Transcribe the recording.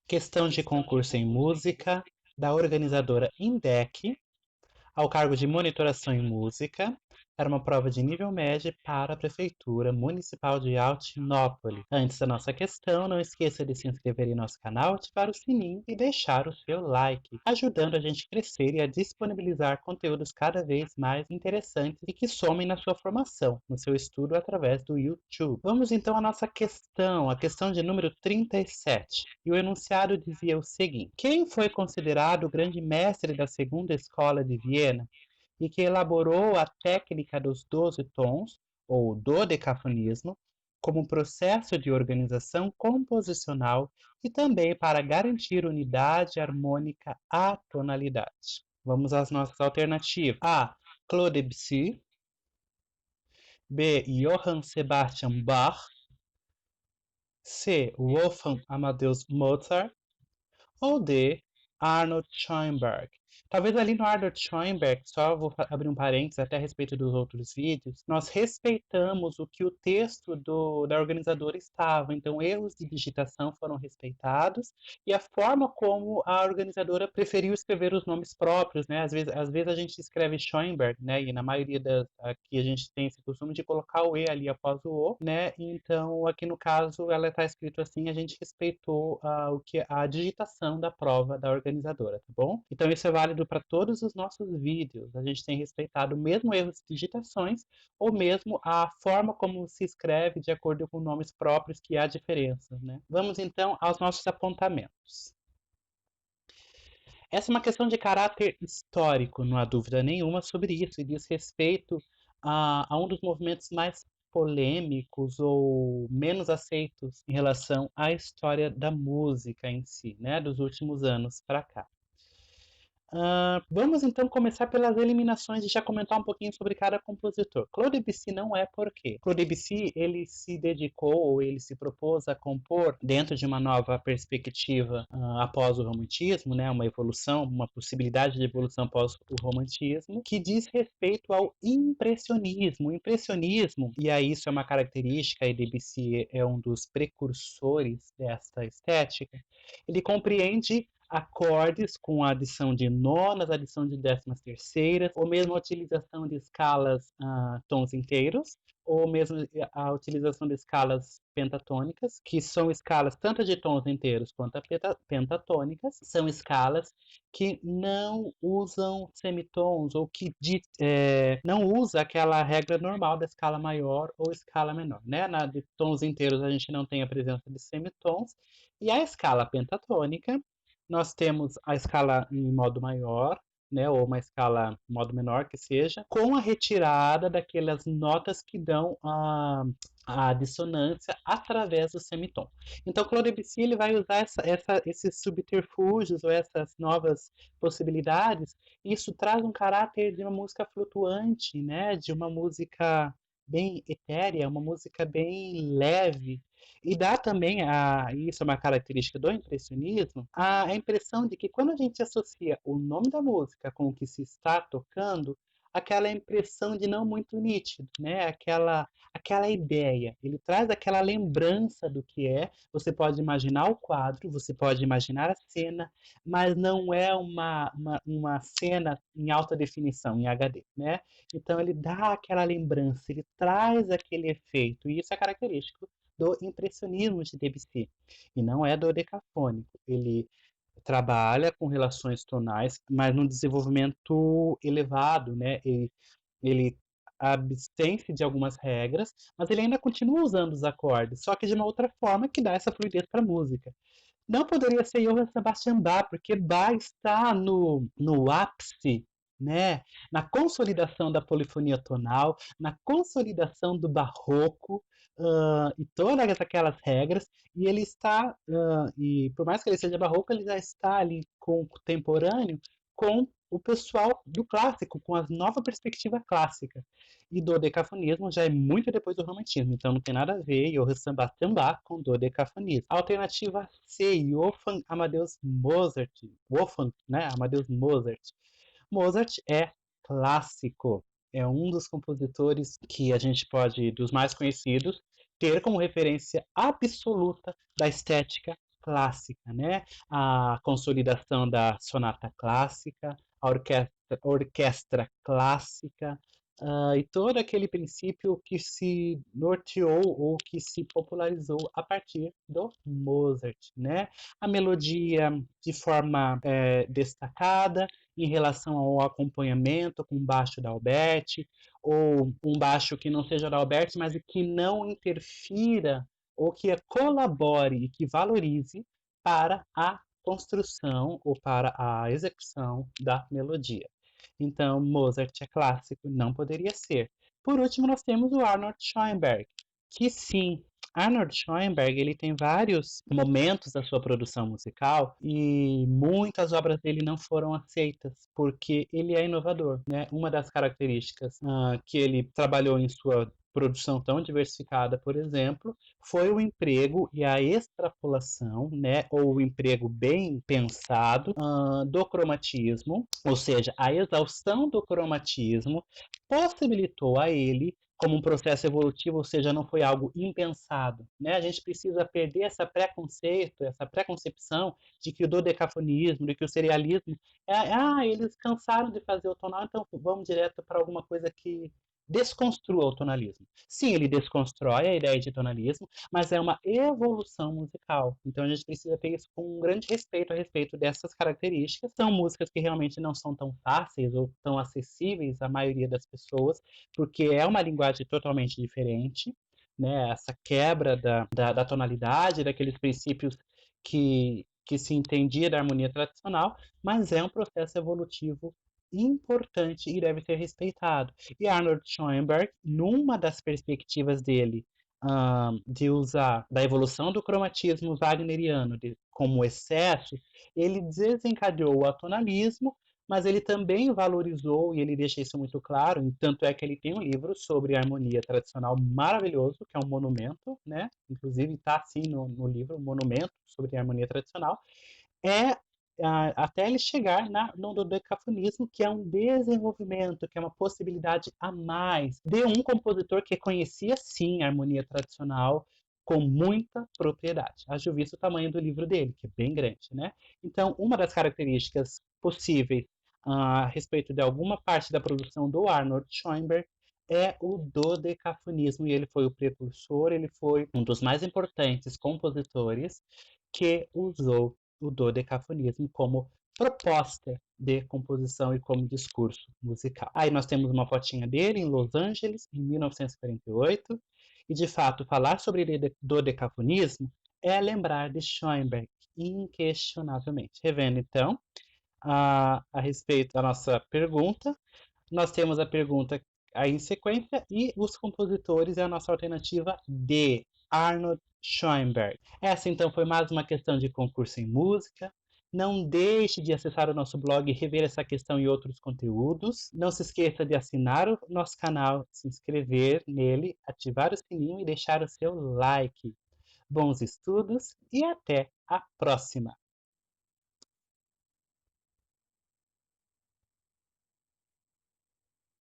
questão de concurso em música, da organizadora INDEC, ao cargo de monitoração em música. Era uma prova de nível médio para a Prefeitura Municipal de Altinópolis. Antes da nossa questão, não esqueça de se inscrever em nosso canal, ativar o sininho e deixar o seu like, ajudando a gente a crescer e a disponibilizar conteúdos cada vez mais interessantes e que somem na sua formação, no seu estudo através do YouTube. Vamos então à nossa questão, a questão de número 37. E o enunciado dizia o seguinte: quem foi considerado o grande mestre da segunda escola de Viena e que elaborou a técnica dos 12 tons, ou dodecafonismo, como processo de organização composicional e também para garantir unidade harmônica à tonalidade? Vamos às nossas alternativas. A. Claude Debussy. B. Johann Sebastian Bach. C. Wolfgang Amadeus Mozart. Ou D. Arnold Schoenberg. Talvez ali no Arnold Schoenberg, só vou abrir um parênteses até a respeito dos outros vídeos, nós respeitamos o que o texto da organizadora estava, então erros de digitação foram respeitados e a forma como a organizadora preferiu escrever os nomes próprios, né? Às vezes a gente escreve Schoenberg, né? E na maioria das aqui a gente tem esse costume de colocar o E ali após o O, né? Então aqui no caso ela está escrito assim, a gente respeitou a digitação da prova da organizadora, tá bom? Então isso é válido para todos os nossos vídeos. A gente tem respeitado mesmo erros de digitações ou mesmo a forma como se escreve de acordo com nomes próprios, que há diferenças, né? Vamos então aos nossos apontamentos. Essa é uma questão de caráter histórico, não há dúvida nenhuma sobre isso, e diz respeito a um dos movimentos mais polêmicos ou menos aceitos em relação à história da música em si, né, dos últimos anos para cá. Vamos então começar pelas eliminações e já comentar um pouquinho sobre cada compositor. Claude Debussy não é por quê? Claude Debussy, ele se dedicou, ou ele se propôs a compor dentro de uma nova perspectiva após o romantismo, né, uma evolução, uma possibilidade de evolução após o romantismo, que diz respeito ao impressionismo. O impressionismo, e aí isso é uma característica, e Debussy é um dos precursores desta estética, ele compreende acordes com a adição de nonas, adição de décimas terceiras, ou mesmo a utilização de escalas tons inteiros, ou mesmo a utilização de escalas pentatônicas, que são escalas tanto de tons inteiros quanto pentatônicas, são escalas que não usam semitons, ou que não usa aquela regra normal da escala maior ou escala menor, né? Na de tons inteiros a gente não tem a presença de semitons, e a escala pentatônica nós temos a escala em modo maior, né, ou uma escala em modo menor que seja, com a retirada daquelas notas que dão a dissonância através do semitom. Então, Claude Debussy ele vai usar esses subterfúgios ou essas novas possibilidades. E isso traz um caráter de uma música flutuante, né, de uma música bem etérea, uma música bem leve, e dá também, isso é uma característica do impressionismo, a impressão de que quando a gente associa o nome da música com o que se está tocando, aquela impressão de não muito nítido, né? Aquela ideia. Ele traz aquela lembrança do que é. Você pode imaginar o quadro, você pode imaginar a cena, mas não é uma cena em alta definição, em HD, né? Então ele dá aquela lembrança, ele traz aquele efeito, e isso é característico do impressionismo de Debussy, e não é do decafônico. Ele trabalha com relações tonais, mas num desenvolvimento elevado, né? Ele abstém-se de algumas regras, mas ele ainda continua usando os acordes, só que de uma outra forma que dá essa fluidez para a música. Não poderia ser Johann Sebastian Bach, porque Bach está no ápice, né? Na consolidação da polifonia tonal, na consolidação do barroco, e todas aquelas regras, e ele está, e por mais que ele seja barroco, ele já está ali contemporâneo com o pessoal do clássico, com a nova perspectiva clássica. E dodecafonismo já é muito depois do romantismo, então não tem nada a ver Johann Sebastian Bach com dodecafonismo. Alternativa C, Wolfgang Amadeus Mozart. Wolfgang, né? Amadeus Mozart. Mozart é clássico. É um dos compositores que a gente pode, dos mais conhecidos, ter como referência absoluta da estética clássica, né? A consolidação da sonata clássica, a orquestra clássica, e todo aquele princípio que se norteou ou que se popularizou a partir do Mozart, né? A melodia de forma destacada em relação ao acompanhamento com baixo da Alberti, ou um baixo que não seja da Alberti, mas que não interfira ou que colabore e que valorize para a construção ou para a execução da melodia. Então, Mozart é clássico, não poderia ser. Por último, nós temos o Arnold Schoenberg, que sim, Arnold Schoenberg ele tem vários momentos da sua produção musical e muitas obras dele não foram aceitas porque ele é inovador, né? Uma das características que ele trabalhou em sua produção tão diversificada, por exemplo, foi o emprego e a extrapolação, né, ou o emprego bem pensado do cromatismo, ou seja, a exaustão do cromatismo possibilitou a ele como um processo evolutivo, ou seja, não foi algo impensado, né? A gente precisa perder essa preconceito, essa preconcepção de que o dodecafonismo, de que o serialismo, eles cansaram de fazer o tonal, então vamos direto para alguma coisa que desconstrua o tonalismo. Sim, ele desconstrói a ideia de tonalismo, mas é uma evolução musical. Então a gente precisa ter isso com um grande respeito a respeito dessas características. São músicas que realmente não são tão fáceis ou tão acessíveis à maioria das pessoas, porque é uma linguagem totalmente diferente, né? Essa quebra da tonalidade, daqueles princípios que se entendia da harmonia tradicional, mas é um processo evolutivo importante e deve ser respeitado. E Arnold Schoenberg, numa das perspectivas dele de usar da evolução do cromatismo wagneriano como excesso, ele desencadeou o atonalismo, mas ele também valorizou, e ele deixa isso muito claro, tanto é que ele tem um livro sobre harmonia tradicional maravilhoso, que é um monumento, né? Inclusive está assim no livro, um monumento sobre harmonia tradicional, é até ele chegar no dodecafonismo, que é um desenvolvimento, que é uma possibilidade a mais de um compositor que conhecia sim a harmonia tradicional com muita propriedade. Haja visto o tamanho do livro dele, que é bem grande, né? Então, uma das características possíveis a respeito de alguma parte da produção do Arnold Schoenberg é o dodecafonismo, e ele foi o precursor, ele foi um dos mais importantes compositores que usou o dodecafonismo como proposta de composição e como discurso musical. Aí nós temos uma fotinha dele em Los Angeles, em 1948, e de fato falar sobre dodecafonismo é lembrar de Schoenberg, inquestionavelmente. Revendo então a respeito da nossa pergunta, nós temos a pergunta aí em sequência e os compositores é a nossa alternativa D, Arnold Schoenberg. Essa então foi mais uma questão de concurso em música. Não deixe de acessar o nosso blog e rever essa questão e outros conteúdos. Não se esqueça de assinar o nosso canal, se inscrever nele, ativar o sininho e deixar o seu like. Bons estudos e até a próxima!